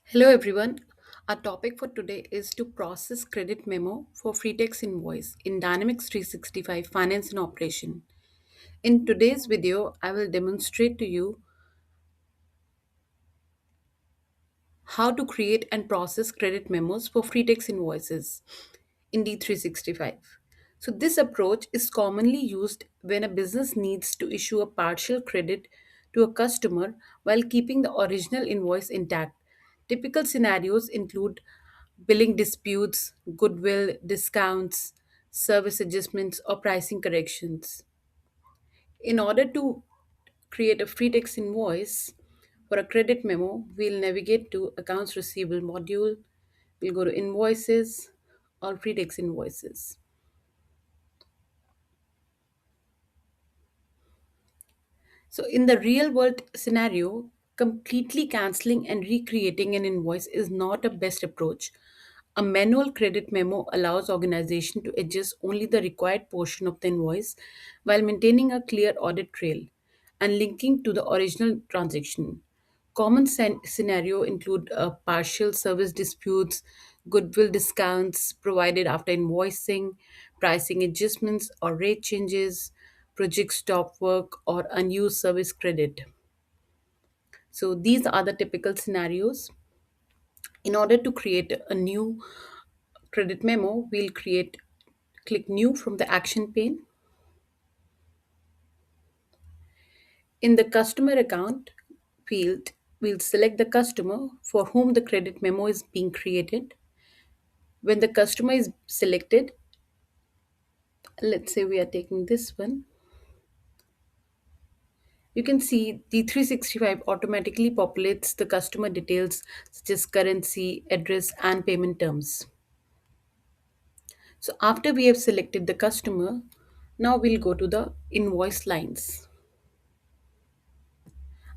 Hello everyone. Our topic for today is to process credit memo for free text invoice in Dynamics 365 Finance and Operation. In today's video, I will demonstrate to you how to create and process credit memos for free text invoices in D365. So, this approach is commonly used when a business needs to issue a partial credit to a customer while keeping the original invoice intact. Typical scenarios include billing disputes, goodwill discounts, service adjustments, or pricing corrections. In order to create a free text invoice for a credit memo, we'll navigate to Accounts Receivable module. We'll go to Invoices or free text invoices. So, in the real world scenario, completely canceling and recreating an invoice is not a best approach. A manual credit memo allows organization to adjust only the required portion of the invoice while maintaining a clear audit trail and linking to the original transaction. Common scenario include partial service disputes, goodwill discounts provided after invoicing, pricing adjustments or rate changes, project stop work, or unused service credit. So these are the typical scenarios. In order to create a new credit memo, we'll click new from the action pane. In the customer account field, we'll select the customer for whom the credit memo is being created. When the customer is selected, let's say we are taking this one, you can see the 365 automatically populates the customer details such as currency, address, and payment terms. So after we have selected the customer, now we'll go to the invoice lines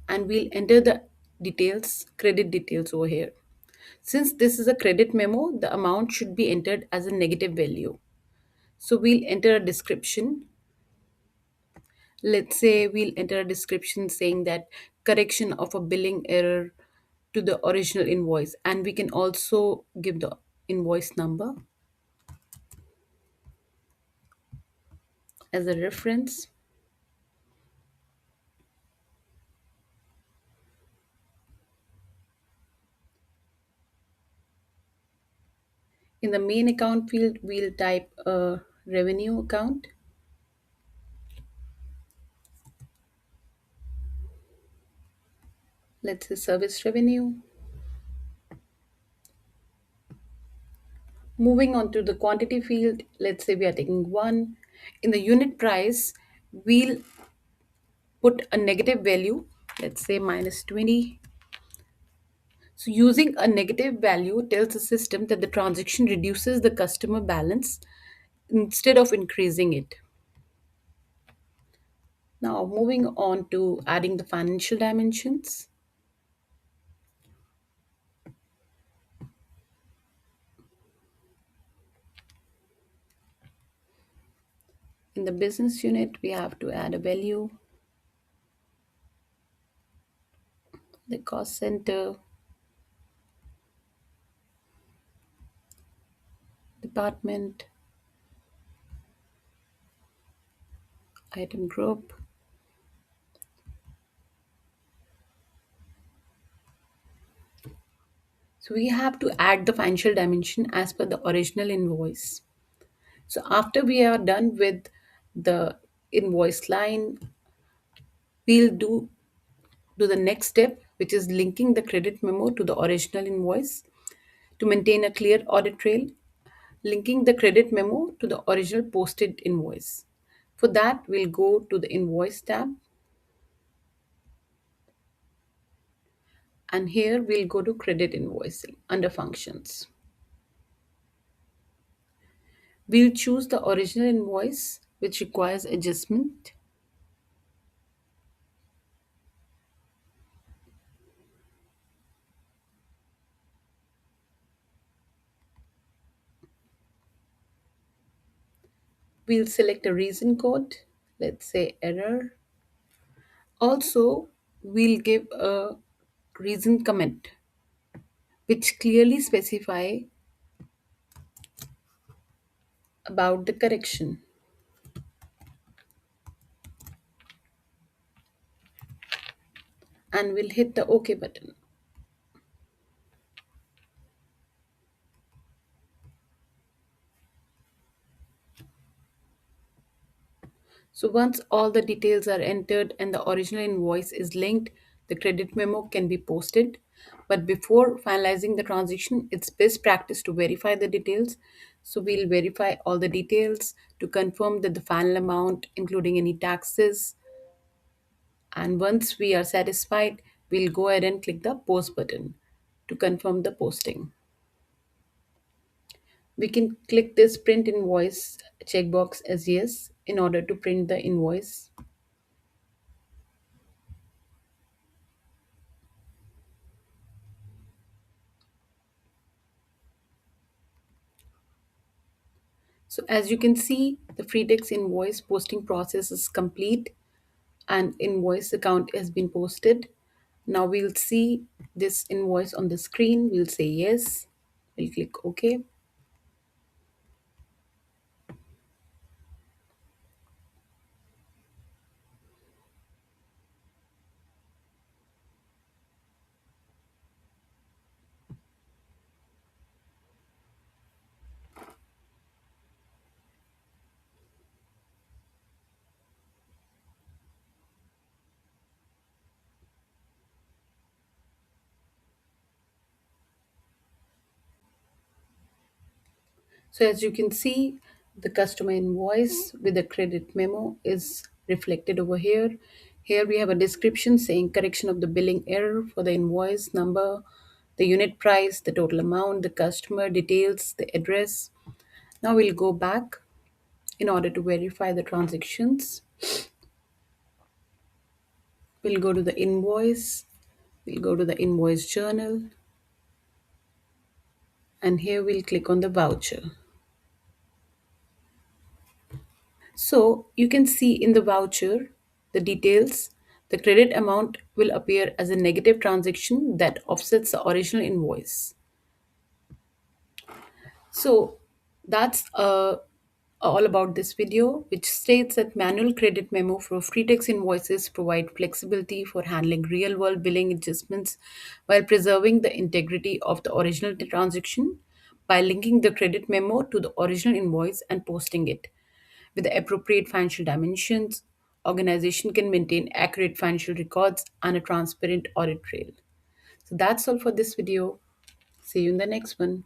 and we'll enter the details, credit details over here. Since this is a credit memo, the amount should be entered as a negative value. So we'll enter a description. Let's say we'll enter a description saying that correction of a billing error to the original invoice, and we can also give the invoice number as a reference. In the main account field, we'll type a revenue account. Let's say service revenue. Moving on to the quantity field, let's say we are taking one. In the unit price, we'll put a negative value, let's say minus 20. So, using a negative value tells the system that the transaction reduces the customer balance instead of increasing it. Now, moving on to adding the financial dimensions. In the business unit, we have to add a value, the cost center, department, item group. So, we have to add the financial dimension as per the original invoice. So, after we are done with the invoice line, we'll do the next step, which is linking the credit memo to the original invoice to maintain a clear audit trail, linking the credit memo to the original posted invoice. For that, we'll go to the Invoice tab, and here we'll go to Credit Invoicing under Functions. We'll choose the original invoice, which requires adjustment. We'll select a reason code, let's say error. Also, we'll give a reason comment. which clearly specify about the correction, and we'll hit the OK button. So once all the details are entered and the original invoice is linked, the credit memo can be posted. But before finalizing the transaction, it's best practice to verify the details. So we'll verify all the details to confirm that the final amount, including any taxes, and once we are satisfied, we'll go ahead and click the post button to confirm the posting. We can click this print invoice checkbox as yes in order to print the invoice. So as you can see, the free text invoice posting process is complete and invoice account has been posted. Now we'll see this invoice on the screen. We'll say yes. We'll click OK. So as you can see, the customer invoice with the credit memo is reflected over here. Here we have a description saying correction of the billing error for the invoice number, the unit price, the total amount, the customer details, the address. Now we'll go back in order to verify the transactions. We'll go to the invoice, we'll go to the invoice journal, and here we'll click on the voucher. So you can see in the voucher the details. The credit amount will appear as a negative transaction that offsets the original invoice. So that's all about this video, which states that manual credit memo for free text invoices provide flexibility for handling real world billing adjustments while preserving the integrity of the original transaction by linking the credit memo to the original invoice and posting it. With the appropriate financial dimensions, organization can maintain accurate financial records and a transparent audit trail. So that's all for this video. See you in the next one.